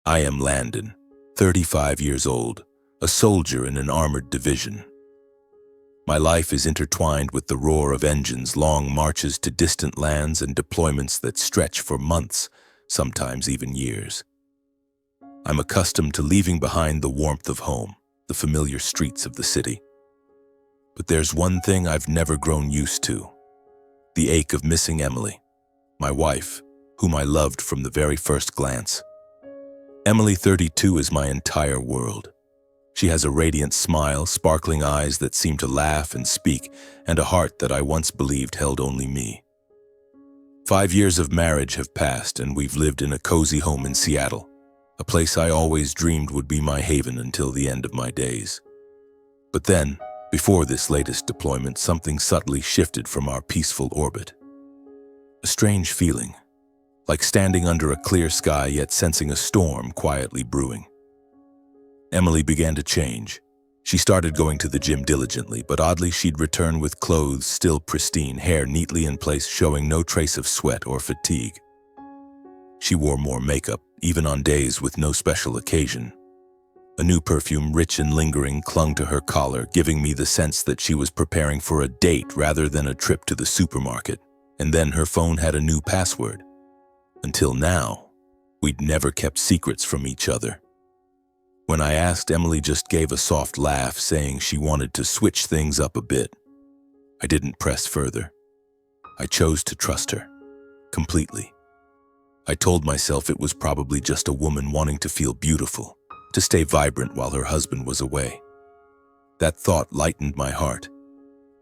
I am Landon, 35 years old, a soldier in an armored division. My life is intertwined with the roar of engines, long marches to distant lands, and deployments that stretch for months, sometimes even years. I'm accustomed to leaving behind the warmth of home, the familiar streets of the city. But there's one thing I've never grown used to: the ache of missing Emily, my wife, whom I loved from the very first glance. Emily, 32, is my entire world. She has a radiant smile, sparkling eyes that seem to laugh and speak, and a heart that I once believed held only me. 5 years of marriage have passed, and we've lived in a cozy home in Seattle, a place I always dreamed would be my haven until the end of my days. But then, before this latest deployment, something subtly shifted from our peaceful orbit. A strange feeling, like standing under a clear sky yet sensing a storm quietly brewing. Emily began to change. She started going to the gym diligently, but oddly she'd return with clothes still pristine, hair neatly in place, showing no trace of sweat or fatigue. She wore more makeup, even on days with no special occasion. A new perfume, rich and lingering, clung to her collar, giving me the sense that she was preparing for a date rather than a trip to the supermarket. And then her phone had a new password. Until now, we'd never kept secrets from each other. When I asked, Emily just gave a soft laugh, saying she wanted to switch things up a bit. I didn't press further. I chose to trust her, completely. I told myself it was probably just a woman wanting to feel beautiful, to stay vibrant while her husband was away. That thought lightened my heart.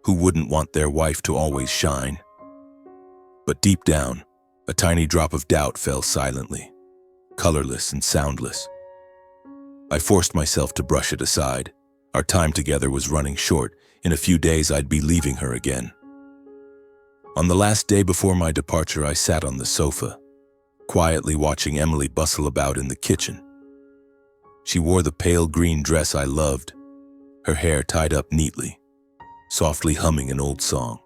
Who wouldn't want their wife to always shine? But deep down, a tiny drop of doubt fell silently, colorless and soundless. I forced myself to brush it aside. Our time together was running short. In a few days, I'd be leaving her again. On the last day before my departure, I sat on the sofa, quietly watching Emily bustle about in the kitchen. She wore the pale green dress I loved, her hair tied up neatly, softly humming an old song.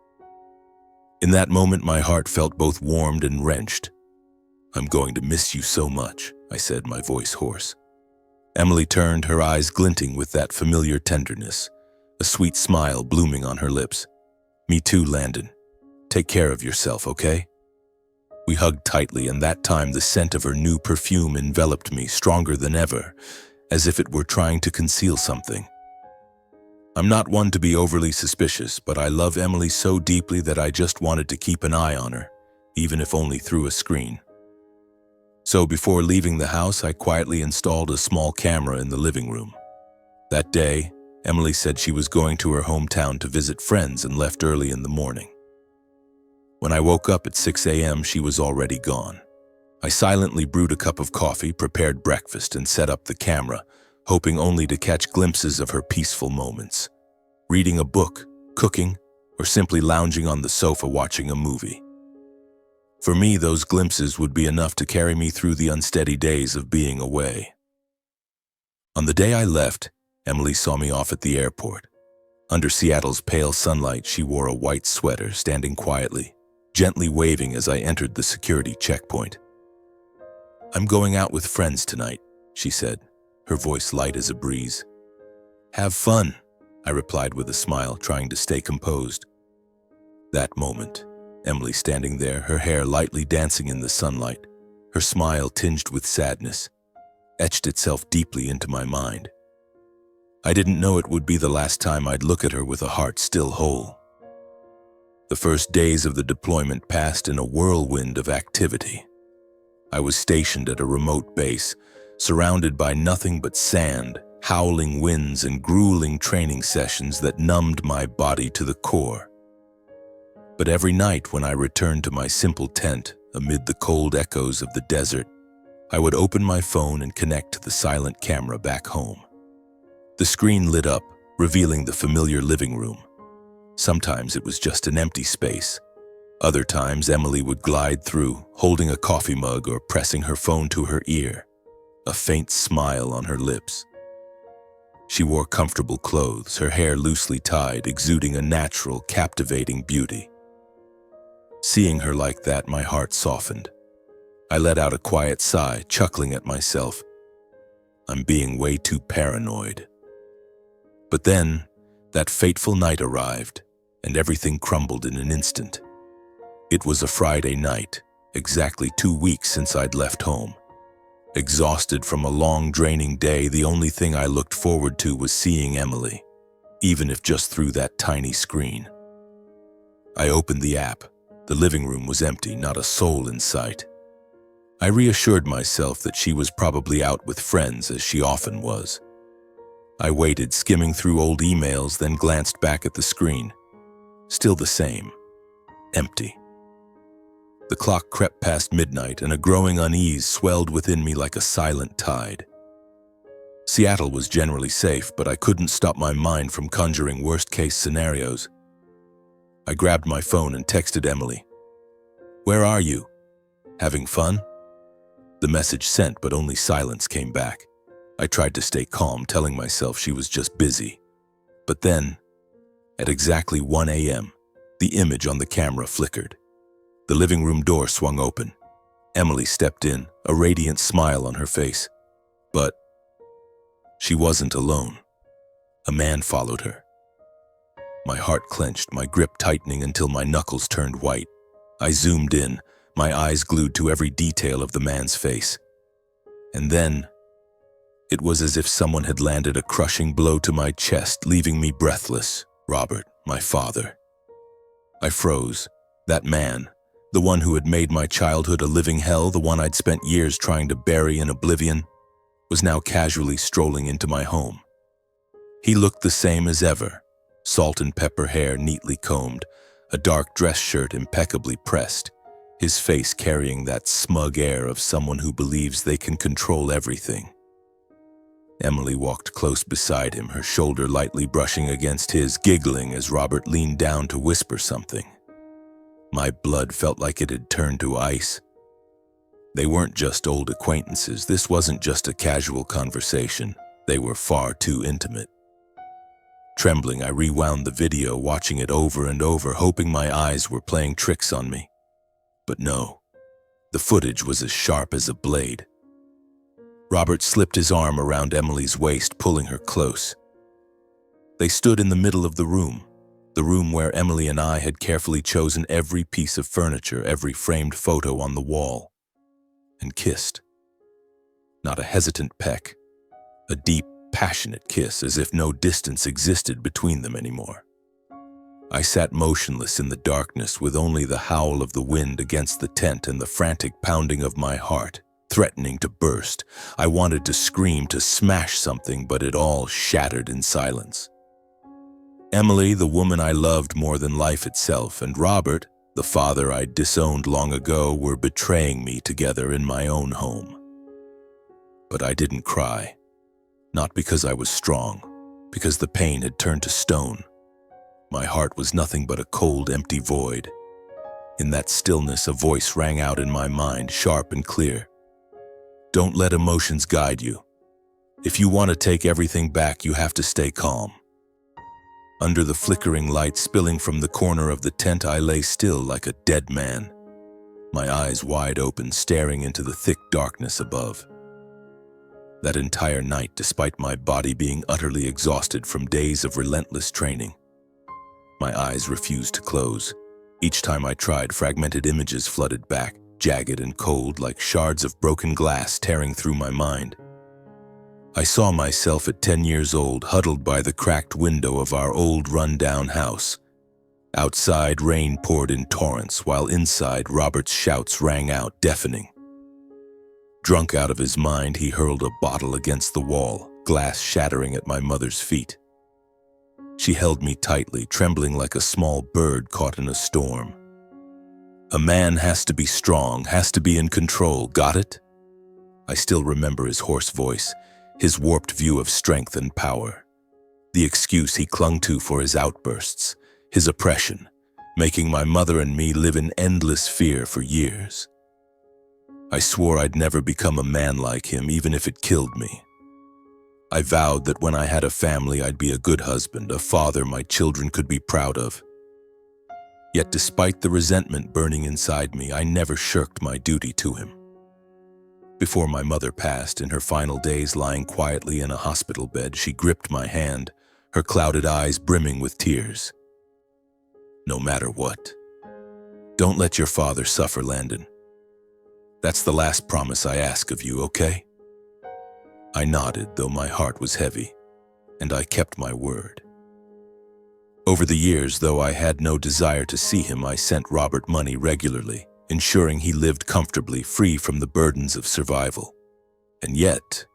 In that moment, my heart felt both warmed and wrenched. "I'm going to miss you so much," I said, my voice hoarse. Emily turned, her eyes glinting with that familiar tenderness, a sweet smile blooming on her lips. "Me too, Landon. Take care of yourself, okay?" We hugged tightly, and that time the scent of her new perfume enveloped me, stronger than ever, as if it were trying to conceal something. I'm not one to be overly suspicious, but I love Emily so deeply that I just wanted to keep an eye on her, even if only through a screen. So before leaving the house, I quietly installed a small camera in the living room. That day, Emily said she was going to her hometown to visit friends and left early in the morning. When I woke up at 6 a.m., she was already gone. I silently brewed a cup of coffee, prepared breakfast, and set up the camera, hoping only to catch glimpses of her peaceful moments. Reading a book, cooking, or simply lounging on the sofa watching a movie. For me, those glimpses would be enough to carry me through the unsteady days of being away. On the day I left, Emily saw me off at the airport. Under Seattle's pale sunlight, she wore a white sweater, standing quietly, gently waving as I entered the security checkpoint. "I'm going out with friends tonight," she said, her voice light as a breeze. "Have fun," I replied with a smile, trying to stay composed. That moment, Emily standing there, her hair lightly dancing in the sunlight, her smile tinged with sadness, etched itself deeply into my mind. I didn't know it would be the last time I'd look at her with a heart still whole. The first days of the deployment passed in a whirlwind of activity. I was stationed at a remote base, surrounded by nothing but sand, howling winds, and grueling training sessions that numbed my body to the core. But every night when I returned to my simple tent amid the cold echoes of the desert, I would open my phone and connect to the silent camera back home. The screen lit up, revealing the familiar living room. Sometimes it was just an empty space. Other times Emily would glide through, holding a coffee mug or pressing her phone to her ear, a faint smile on her lips. She wore comfortable clothes, her hair loosely tied, exuding a natural, captivating beauty. Seeing her like that, my heart softened. I let out a quiet sigh, chuckling at myself, I'm being way too paranoid. But then, that fateful night arrived, and everything crumbled in an instant. It was a Friday night, exactly 2 weeks since I'd left home. Exhausted from a long, draining day, the only thing I looked forward to was seeing Emily, even if just through that tiny screen. I opened the app. The living room was empty, not a soul in sight. I reassured myself that she was probably out with friends, as she often was. I waited, skimming through old emails, then glanced back at the screen. Still the same. Empty. The clock crept past midnight, and a growing unease swelled within me like a silent tide. Seattle was generally safe, but I couldn't stop my mind from conjuring worst-case scenarios. I grabbed my phone and texted Emily. "Where are you? Having fun?" The message sent, but only silence came back. I tried to stay calm, telling myself she was just busy. But then, at exactly 1 a.m., the image on the camera flickered. The living room door swung open. Emily stepped in, a radiant smile on her face. But she wasn't alone. A man followed her. My heart clenched, my grip tightening until my knuckles turned white. I zoomed in, my eyes glued to every detail of the man's face. And then, it was as if someone had landed a crushing blow to my chest, leaving me breathless. Robert, my father. I froze. That man, the one who had made my childhood a living hell, the one I'd spent years trying to bury in oblivion, was now casually strolling into my home. He looked the same as ever, salt and pepper hair neatly combed, a dark dress shirt impeccably pressed, his face carrying that smug air of someone who believes they can control everything. Emily walked close beside him, her shoulder lightly brushing against his, giggling as Robert leaned down to whisper something. My blood felt like it had turned to ice. They weren't just old acquaintances. This wasn't just a casual conversation. They were far too intimate. Trembling, I rewound the video, watching it over and over, hoping my eyes were playing tricks on me. But no, the footage was as sharp as a blade. Robert slipped his arm around Emily's waist, pulling her close. They stood in the middle of the room where Emily and I had carefully chosen every piece of furniture, every framed photo on the wall, and kissed. Not a hesitant peck, a deep, passionate kiss, as if no distance existed between them anymore. I sat motionless in the darkness, with only the howl of the wind against the tent and the frantic pounding of my heart, threatening to burst. I wanted to scream, to smash something, but it all shattered in silence. Emily, the woman I loved more than life itself, and Robert, the father I'd disowned long ago, were betraying me together in my own home. But I didn't cry. Not because I was strong, because the pain had turned to stone. My heart was nothing but a cold, empty void. In that stillness, a voice rang out in my mind, sharp and clear. Don't let emotions guide you. If you want to take everything back, you have to stay calm. Under the flickering light spilling from the corner of the tent, I lay still like a dead man, my eyes wide open, staring into the thick darkness above. That entire night, despite my body being utterly exhausted from days of relentless training, my eyes refused to close. Each time I tried, fragmented images flooded back, jagged and cold, like shards of broken glass tearing through my mind. I saw myself at 10 years old, huddled by the cracked window of our old run-down house. Outside, rain poured in torrents, while inside, Robert's shouts rang out, deafening. Drunk out of his mind, he hurled a bottle against the wall, glass shattering at my mother's feet. She held me tightly, trembling like a small bird caught in a storm. A man has to be strong, has to be in control, got it? I still remember his hoarse voice, his warped view of strength and power. The excuse he clung to for his outbursts, his oppression, making my mother and me live in endless fear for years. I swore I'd never become a man like him, even if it killed me. I vowed that when I had a family, I'd be a good husband, a father my children could be proud of. Yet despite the resentment burning inside me, I never shirked my duty to him. Before my mother passed, in her final days lying quietly in a hospital bed, she gripped my hand, her clouded eyes brimming with tears. "No matter what, don't let your father suffer, Landon. That's the last promise I ask of you, okay?" I nodded, though my heart was heavy, and I kept my word. Over the years, though I had no desire to see him, I sent Robert money regularly, ensuring he lived comfortably, free from the burdens of survival. And yet,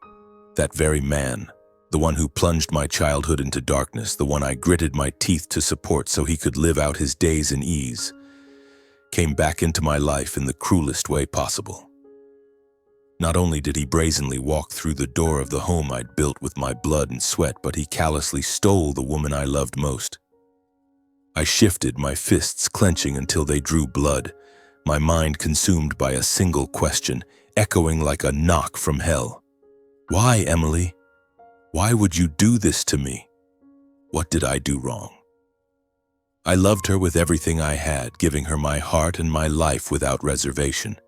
that very man, the one who plunged my childhood into darkness, the one I gritted my teeth to support so he could live out his days in ease, came back into my life in the cruelest way possible. Not only did he brazenly walk through the door of the home I'd built with my blood and sweat, but he callously stole the woman I loved most. I shifted, my fists clenching until they drew blood, my mind consumed by a single question, echoing like a knock from hell. "Why, Emily? Why would you do this to me? What did I do wrong?" I loved her with everything I had, giving her my heart and my life without reservation.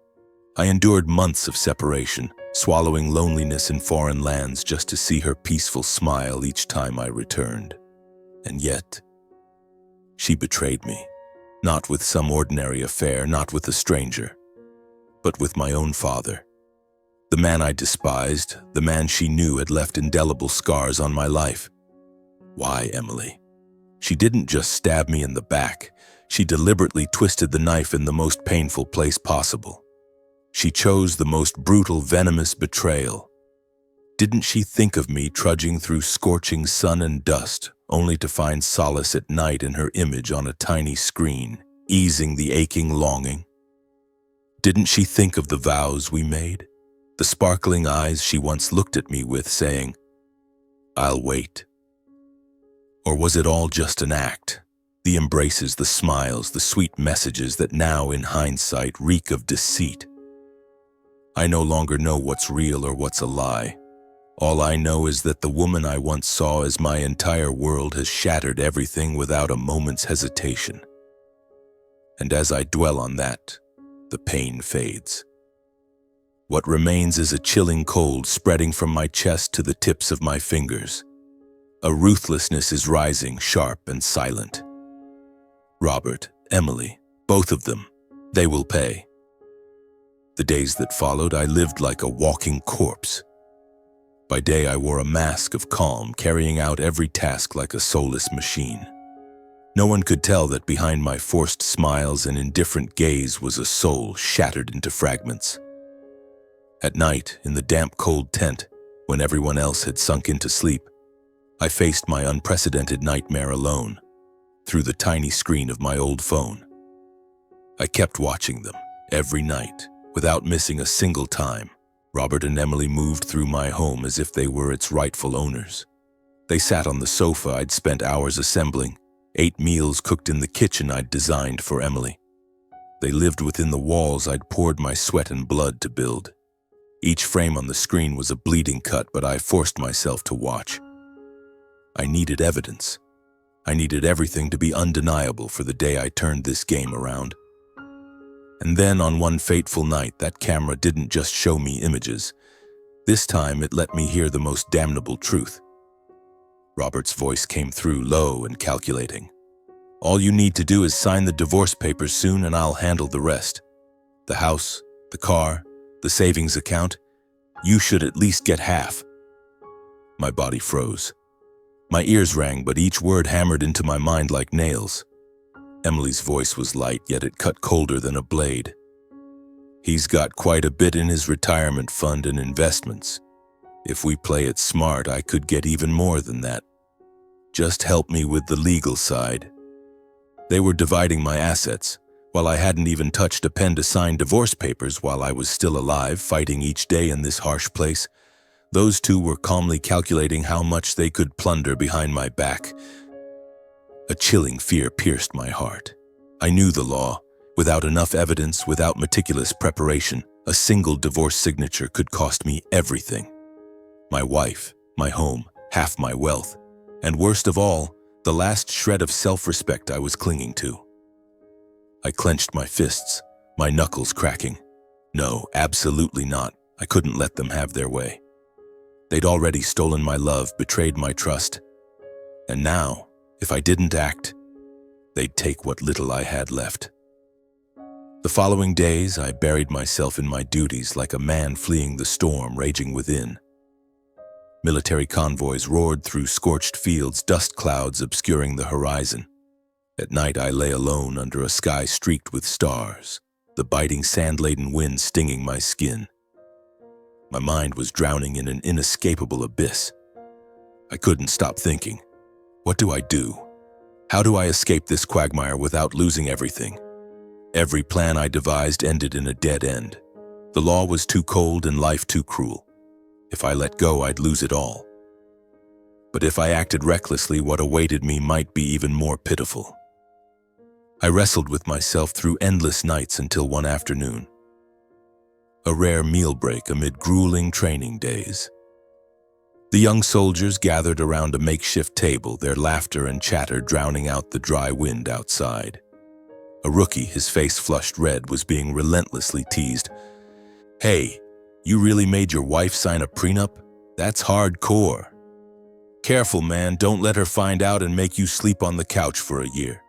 I endured months of separation, swallowing loneliness in foreign lands just to see her peaceful smile each time I returned. And yet, she betrayed me, not with some ordinary affair, not with a stranger, but with my own father. The man I despised, the man she knew had left indelible scars on my life. Why, Emily? She didn't just stab me in the back, she deliberately twisted the knife in the most painful place possible. She chose the most brutal, venomous betrayal. Didn't she think of me trudging through scorching sun and dust, only to find solace at night in her image on a tiny screen, easing the aching longing? Didn't she think of the vows we made, the sparkling eyes she once looked at me with, saying, "I'll wait"? Or was it all just an act? The embraces, the smiles, the sweet messages that now, in hindsight, reek of deceit. I no longer know what's real or what's a lie. All I know is that the woman I once saw as my entire world has shattered everything without a moment's hesitation. And as I dwell on that, the pain fades. What remains is a chilling cold spreading from my chest to the tips of my fingers. A ruthlessness is rising, sharp and silent. Robert, Emily, both of them, they will pay. The days that followed, I lived like a walking corpse. By day, I wore a mask of calm, carrying out every task like a soulless machine. No one could tell that behind my forced smiles and indifferent gaze was a soul shattered into fragments. At night, in the damp, cold tent, when everyone else had sunk into sleep, I faced my unprecedented nightmare alone, through the tiny screen of my old phone. I kept watching them, every night, without missing a single time. Robert and Emily moved through my home as if they were its rightful owners. They sat on the sofa I'd spent hours assembling, ate meals cooked in the kitchen I'd designed for Emily. They lived within the walls I'd poured my sweat and blood to build. Each frame on the screen was a bleeding cut, but I forced myself to watch. I needed evidence. I needed everything to be undeniable for the day I turned this game around. And then on one fateful night, that camera didn't just show me images. This time it let me hear the most damnable truth. Robert's voice came through, low and calculating. "All you need to do is sign the divorce papers soon and I'll handle the rest. The house, the car, the savings account, you should at least get half." My body froze. My ears rang, but each word hammered into my mind like nails. Emily's voice was light, yet it cut colder than a blade. "He's got quite a bit in his retirement fund and investments. If we play it smart, I could get even more than that. Just help me with the legal side." They were dividing my assets, while I hadn't even touched a pen to sign divorce papers while I was still alive, fighting each day in this harsh place. Those two were calmly calculating how much they could plunder behind my back. A chilling fear pierced my heart. I knew the law. Without enough evidence, without meticulous preparation, a single divorce signature could cost me everything. My wife, my home, half my wealth, and worst of all, the last shred of self-respect I was clinging to. I clenched my fists, my knuckles cracking. No, absolutely not. I couldn't let them have their way. They'd already stolen my love, betrayed my trust. And now, if I didn't act, they'd take what little I had left. The following days, I buried myself in my duties like a man fleeing the storm raging within. Military convoys roared through scorched fields, dust clouds obscuring the horizon. At night, I lay alone under a sky streaked with stars, the biting sand-laden wind stinging my skin. My mind was drowning in an inescapable abyss. I couldn't stop thinking, what do I do? How do I escape this quagmire without losing everything? Every plan I devised ended in a dead end. The law was too cold and life too cruel. If I let go, I'd lose it all. But if I acted recklessly, what awaited me might be even more pitiful. I wrestled with myself through endless nights until one afternoon. A rare meal break amid grueling training days. The young soldiers gathered around a makeshift table, their laughter and chatter drowning out the dry wind outside. A rookie, his face flushed red, was being relentlessly teased. "Hey, you really made your wife sign a prenup? That's hardcore. Careful, man, don't let her find out and make you sleep on the couch for a year."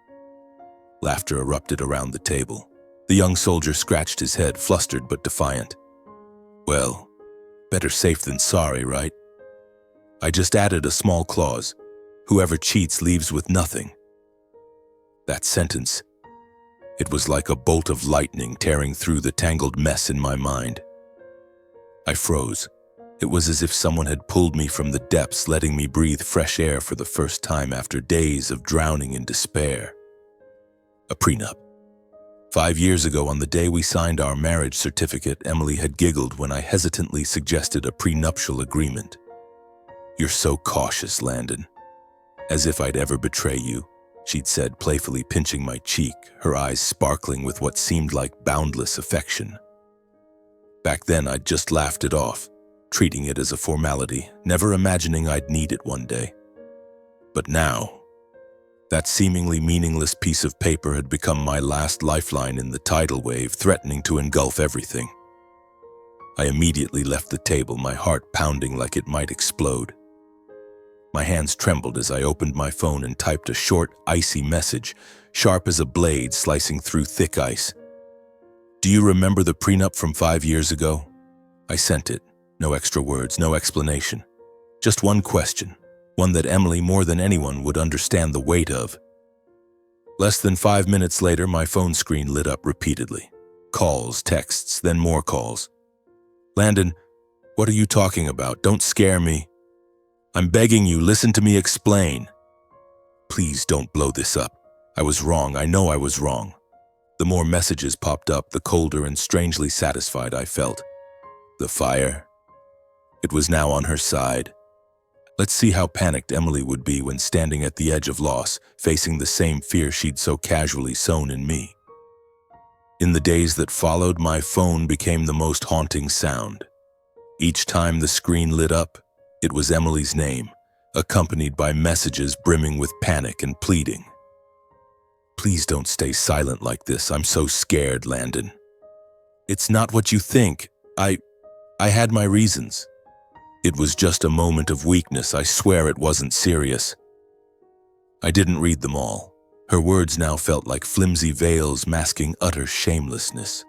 Laughter erupted around the table. The young soldier scratched his head, flustered but defiant. "Well, better safe than sorry, right? I just added a small clause. Whoever cheats leaves with nothing." That sentence, it was like a bolt of lightning tearing through the tangled mess in my mind. I froze. It was as if someone had pulled me from the depths, letting me breathe fresh air for the first time after days of drowning in despair. A prenup. 5 years ago, on the day we signed our marriage certificate, Emily had giggled when I hesitantly suggested a prenuptial agreement. "You're so cautious, Landon. As if I'd ever betray you," she'd said, playfully pinching my cheek, her eyes sparkling with what seemed like boundless affection. Back then, I'd just laughed it off, treating it as a formality, never imagining I'd need it one day. But now, that seemingly meaningless piece of paper had become my last lifeline in the tidal wave, threatening to engulf everything. I immediately left the table, my heart pounding like it might explode. My hands trembled as I opened my phone and typed a short, icy message, sharp as a blade slicing through thick ice. "Do you remember the prenup from 5 years ago?" I sent it. No extra words, no explanation. Just one question, one that Emily more than anyone would understand the weight of. Less than 5 minutes later, my phone screen lit up repeatedly. Calls, texts, then more calls. "Landon, what are you talking about? Don't scare me. I'm begging you, listen to me explain. Please don't blow this up. I was wrong, I know I was wrong." The more messages popped up, the colder and strangely satisfied I felt. The fire. It was now on her side. Let's see how panicked Emily would be when standing at the edge of loss, facing the same fear she'd so casually sown in me. In the days that followed, my phone became the most haunting sound. Each time the screen lit up, it was Emily's name, accompanied by messages brimming with panic and pleading. "Please don't stay silent like this. I'm so scared, Landon. It's not what you think. I had my reasons. It was just a moment of weakness. I swear it wasn't serious." I didn't read them all. Her words now felt like flimsy veils masking utter shamelessness.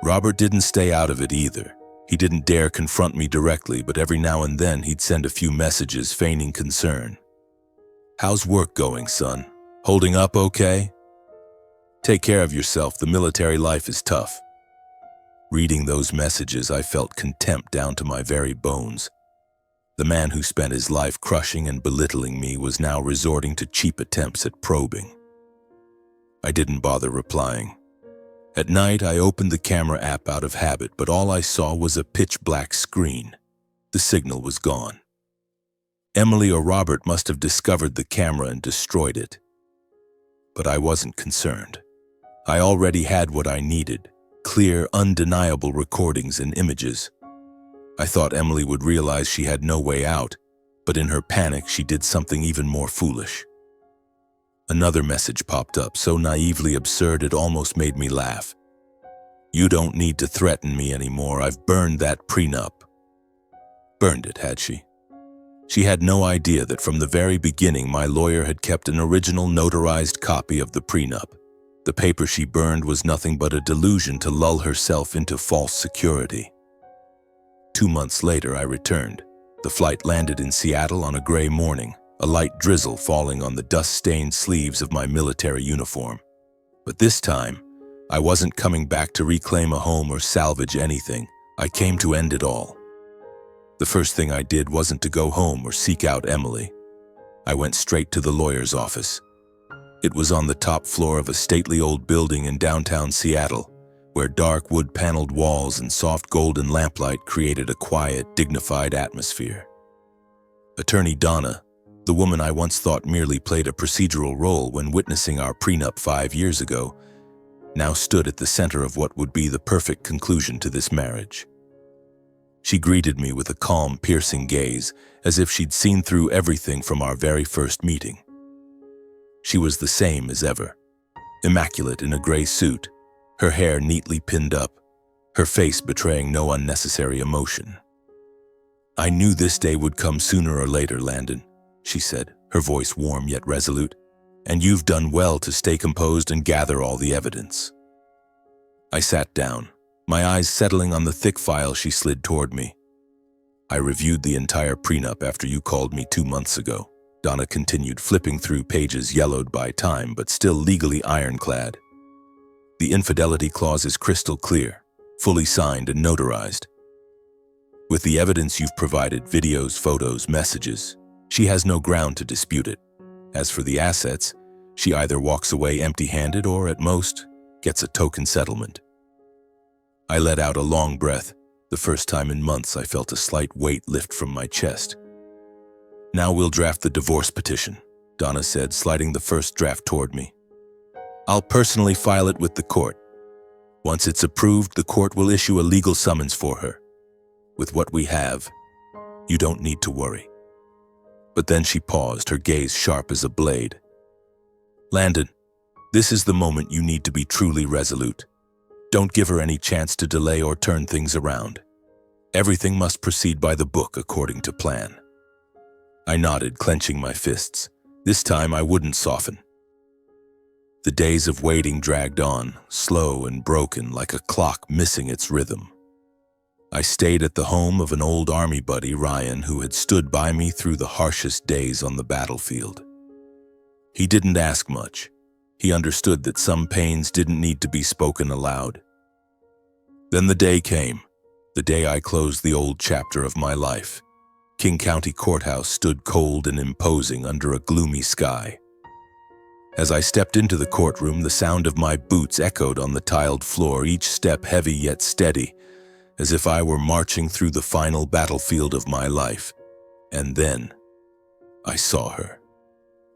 Robert didn't stay out of it either. He didn't dare confront me directly, but every now and then he'd send a few messages feigning concern. "How's work going, son? Holding up okay? Take care of yourself. The military life is tough." Reading those messages, I felt contempt down to my very bones. The man who spent his life crushing and belittling me was now resorting to cheap attempts at probing. I didn't bother replying. At night, I opened the camera app out of habit, but all I saw was a pitch-black screen. The signal was gone. Emily or Robert must have discovered the camera and destroyed it. But I wasn't concerned. I already had what I needed: clear, undeniable recordings and images. I thought Emily would realize she had no way out, but in her panic, she did something even more foolish. Another message popped up, so naively absurd it almost made me laugh. You don't need to threaten me anymore. I've burned that prenup. Burned it, had she? She had no idea that from the very beginning my lawyer had kept an original notarized copy of the prenup. The paper she burned was nothing but a delusion to lull herself into false security. 2 months later, I returned. The flight landed in Seattle on a gray morning, a light drizzle falling on the dust-stained sleeves of my military uniform. But this time, I wasn't coming back to reclaim a home or salvage anything. I came to end it all. The first thing I did wasn't to go home or seek out Emily. I went straight to the lawyer's office. It was on the top floor of a stately old building in downtown Seattle, where dark wood-paneled walls and soft golden lamplight created a quiet, dignified atmosphere. Attorney Donna, the woman I once thought merely played a procedural role when witnessing our prenup 5 years ago, now stood at the center of what would be the perfect conclusion to this marriage. She greeted me with a calm, piercing gaze, as if she'd seen through everything from our very first meeting. She was the same as ever, immaculate in a gray suit, her hair neatly pinned up, her face betraying no unnecessary emotion. "I knew this day would come sooner or later, Landon," she said, her voice warm yet resolute, "and you've done well to stay composed and gather all the evidence." I sat down, my eyes settling on the thick file she slid toward me. "I reviewed the entire prenup after you called me 2 months ago," Donna continued, flipping through pages yellowed by time but still legally ironclad. "The infidelity clause is crystal clear, fully signed and notarized. With the evidence you've provided, videos, photos, messages, she has no ground to dispute it. As for the assets, she either walks away empty-handed or, at most, gets a token settlement." I let out a long breath. The first time in months I felt a slight weight lift from my chest. "Now we'll draft the divorce petition," Donna said, sliding the first draft toward me. "I'll personally file it with the court. Once it's approved, the court will issue a legal summons for her. With what we have, you don't need to worry." But then she paused, her gaze sharp as a blade. "Landon, this is the moment you need to be truly resolute. Don't give her any chance to delay or turn things around. Everything must proceed by the book according to plan." I nodded, clenching my fists. This time I wouldn't soften. The days of waiting dragged on, slow and broken like a clock missing its rhythm. I stayed at the home of an old army buddy, Ryan, who had stood by me through the harshest days on the battlefield. He didn't ask much. He understood that some pains didn't need to be spoken aloud. Then the day came, the day I closed the old chapter of my life. King County Courthouse stood cold and imposing under a gloomy sky. As I stepped into the courtroom, the sound of my boots echoed on the tiled floor, each step heavy yet steady, as if I were marching through the final battlefield of my life. And then I saw her.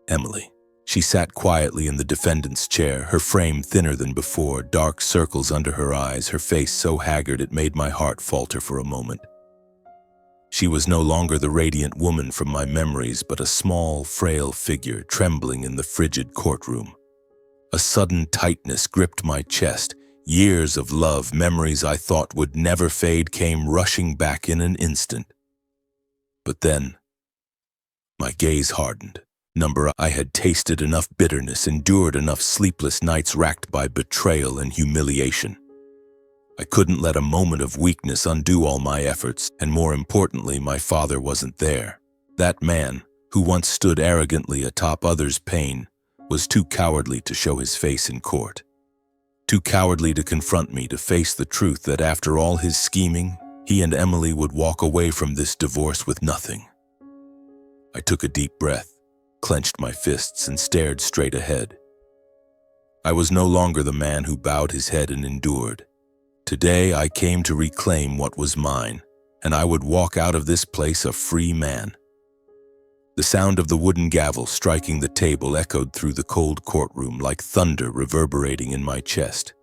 Emily. She sat quietly in the defendant's chair, her frame thinner than before, dark circles under her eyes, her face so haggard it made my heart falter for a moment. She was no longer the radiant woman from my memories, but a small, frail figure trembling in the frigid courtroom. A sudden tightness gripped my chest. Years of love, memories I thought would never fade, came rushing back in an instant. But then, my gaze hardened. I had tasted enough bitterness, endured enough sleepless nights racked by betrayal and humiliation. I couldn't let a moment of weakness undo all my efforts, and more importantly, my father wasn't there. That man, who once stood arrogantly atop others' pain, was too cowardly to show his face in court. Too cowardly to confront me, to face the truth that after all his scheming, he and Emily would walk away from this divorce with nothing. I took a deep breath, clenched my fists, and stared straight ahead. I was no longer the man who bowed his head and endured. Today I came to reclaim what was mine, and I would walk out of this place a free man. The sound of the wooden gavel striking the table echoed through the cold courtroom like thunder reverberating in my chest.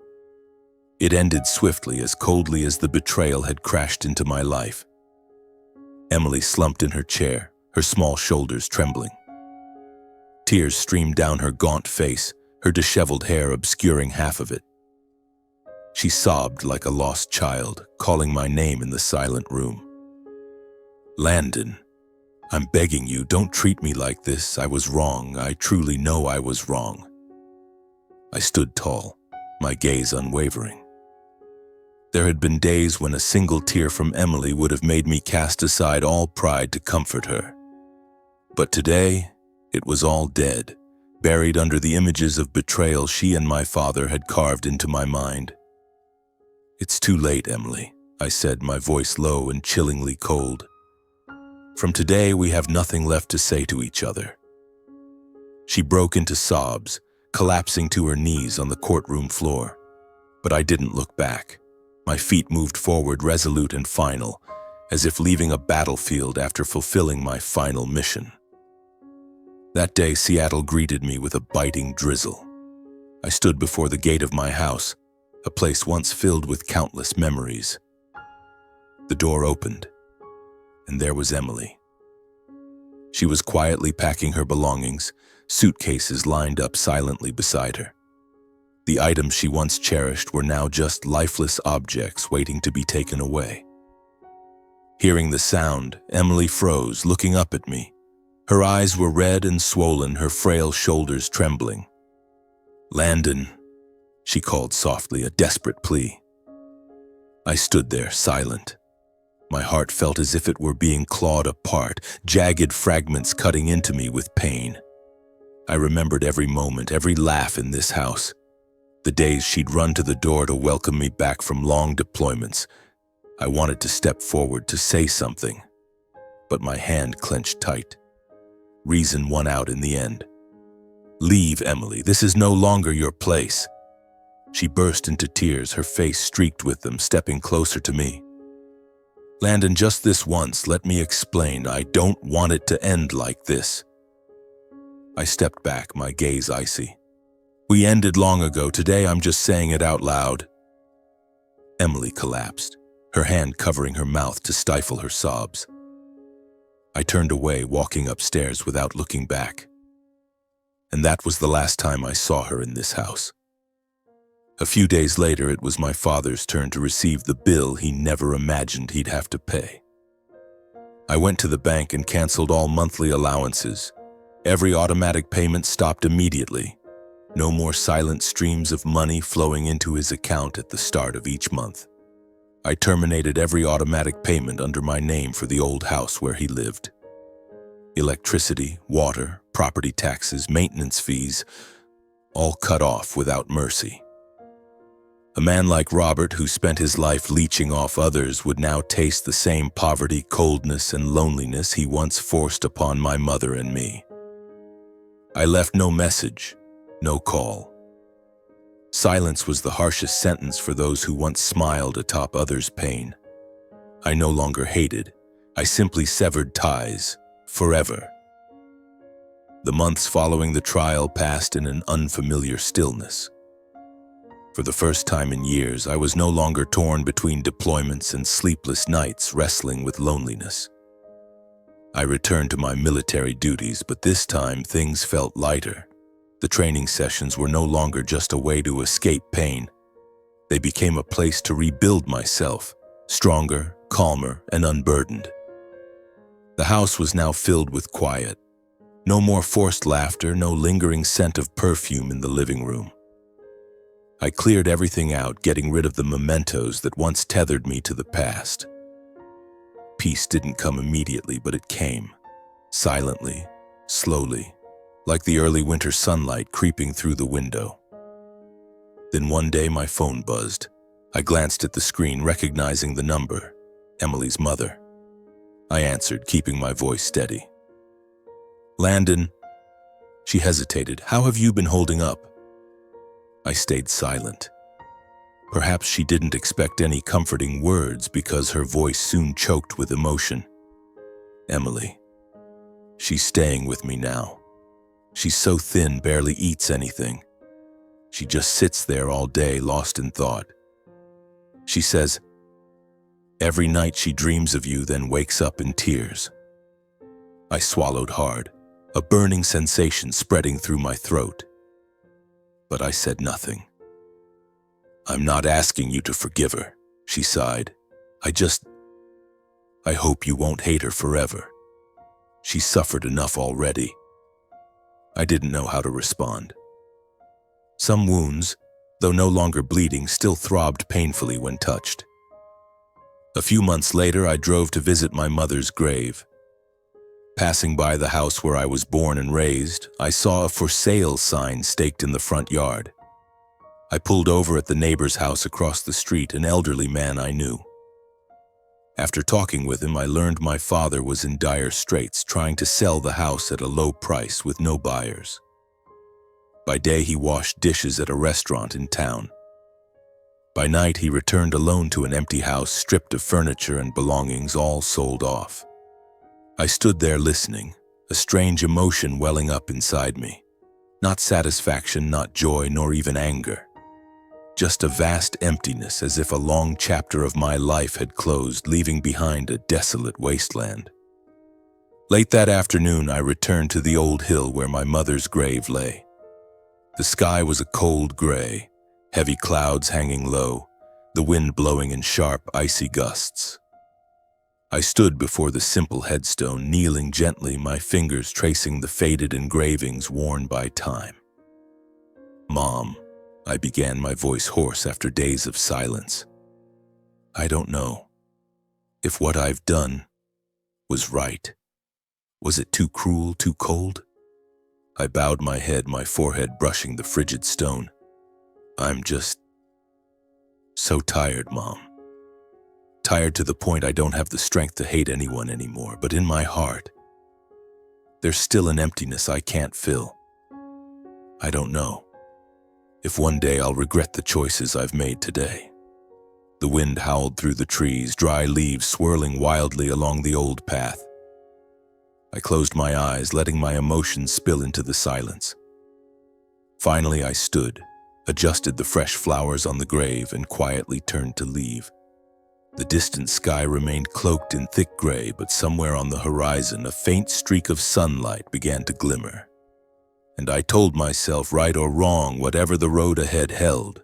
It ended swiftly, as coldly as the betrayal had crashed into my life. Emily slumped in her chair, her small shoulders trembling. Tears streamed down her gaunt face, her disheveled hair obscuring half of it. She sobbed like a lost child, calling my name in the silent room. "Landon, I'm begging you, don't treat me like this. I was wrong. I truly know I was wrong." I stood tall, my gaze unwavering. There had been days when a single tear from Emily would have made me cast aside all pride to comfort her. But today, it was all dead, buried under the images of betrayal she and my father had carved into my mind. "It's too late, Emily," I said, my voice low and chillingly cold. "From today, we have nothing left to say to each other." She broke into sobs, collapsing to her knees on the courtroom floor. But I didn't look back. My feet moved forward, resolute and final, as if leaving a battlefield after fulfilling my final mission. That day, Seattle greeted me with a biting drizzle. I stood before the gate of my house, a place once filled with countless memories. The door opened, and there was Emily. She was quietly packing her belongings, suitcases lined up silently beside her. The items she once cherished were now just lifeless objects waiting to be taken away. Hearing the sound, Emily froze, looking up at me. Her eyes were red and swollen, her frail shoulders trembling. "Landon," she called softly, a desperate plea. I stood there, silent. My heart felt as if it were being clawed apart, jagged fragments cutting into me with pain. I remembered every moment, every laugh in this house. The days she'd run to the door to welcome me back from long deployments. I wanted to step forward to say something, but my hand clenched tight. Reason won out in the end. "Leave, Emily. This is no longer your place." She burst into tears, her face streaked with them, stepping closer to me. "Landon, just this once, let me explain. I don't want it to end like this." I stepped back, my gaze icy. "We ended long ago. Today I'm just saying it out loud." Emily collapsed, her hand covering her mouth to stifle her sobs. I turned away, walking upstairs without looking back. And that was the last time I saw her in this house. A few days later, it was my father's turn to receive the bill he never imagined he'd have to pay. I went to the bank and canceled all monthly allowances. Every automatic payment stopped immediately. No more silent streams of money flowing into his account at the start of each month. I terminated every automatic payment under my name for the old house where he lived. Electricity, water, property taxes, maintenance fees, all cut off without mercy. A man like Robert, who spent his life leeching off others, would now taste the same poverty, coldness, and loneliness he once forced upon my mother and me. I left no message, no call. Silence was the harshest sentence for those who once smiled atop others' pain. I no longer hated. I simply severed ties, forever. The months following the trial passed in an unfamiliar stillness. For the first time in years, I was no longer torn between deployments and sleepless nights wrestling with loneliness. I returned to my military duties, but this time things felt lighter. The training sessions were no longer just a way to escape pain. They became a place to rebuild myself, stronger, calmer, and unburdened. The house was now filled with quiet. No more forced laughter, no lingering scent of perfume in the living room. I cleared everything out, getting rid of the mementos that once tethered me to the past. Peace didn't come immediately, but it came, silently, slowly, like the early winter sunlight creeping through the window. Then one day my phone buzzed. I glanced at the screen, recognizing the number, Emily's mother. I answered, keeping my voice steady. "Landon." She hesitated. "How have you been holding up?" I stayed silent. Perhaps she didn't expect any comforting words because her voice soon choked with emotion. "Emily. She's staying with me now. She's so thin, barely eats anything. She just sits there all day, lost in thought. She says, every night she dreams of you, then wakes up in tears." I swallowed hard, a burning sensation spreading through my throat. But I said nothing. "I'm not asking you to forgive her," she sighed. I hope you won't hate her forever. She's suffered enough already." I didn't know how to respond. Some wounds, though no longer bleeding, still throbbed painfully when touched. A few months later, I drove to visit my mother's grave. Passing by the house where I was born and raised, I saw a "for sale" sign staked in the front yard. I pulled over at the neighbor's house across the street, an elderly man I knew. After talking with him, I learned my father was in dire straits, trying to sell the house at a low price with no buyers. By day, he washed dishes at a restaurant in town. By night, he returned alone to an empty house, stripped of furniture and belongings, all sold off. I stood there listening, a strange emotion welling up inside me. Not satisfaction, not joy, nor even anger. Just a vast emptiness, as if a long chapter of my life had closed, leaving behind a desolate wasteland. Late that afternoon, I returned to the old hill where my mother's grave lay. The sky was a cold gray, heavy clouds hanging low, the wind blowing in sharp, icy gusts. I stood before the simple headstone, kneeling gently, my fingers tracing the faded engravings worn by time. "Mom," I began, my voice hoarse after days of silence. "I don't know if what I've done was right. Was it too cruel, too cold?" I bowed my head, my forehead brushing the frigid stone. "I'm just so tired, Mom. Tired to the point I don't have the strength to hate anyone anymore, but in my heart, there's still an emptiness I can't fill. I don't know if one day I'll regret the choices I've made today." The wind howled through the trees, dry leaves swirling wildly along the old path. I closed my eyes, letting my emotions spill into the silence. Finally, I stood, adjusted the fresh flowers on the grave, and quietly turned to leave. The distant sky remained cloaked in thick gray, but somewhere on the horizon, a faint streak of sunlight began to glimmer. And I told myself, right or wrong, whatever the road ahead held,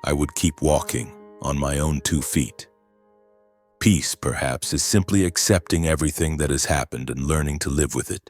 I would keep walking on my own 2 feet. Peace, perhaps, is simply accepting everything that has happened and learning to live with it.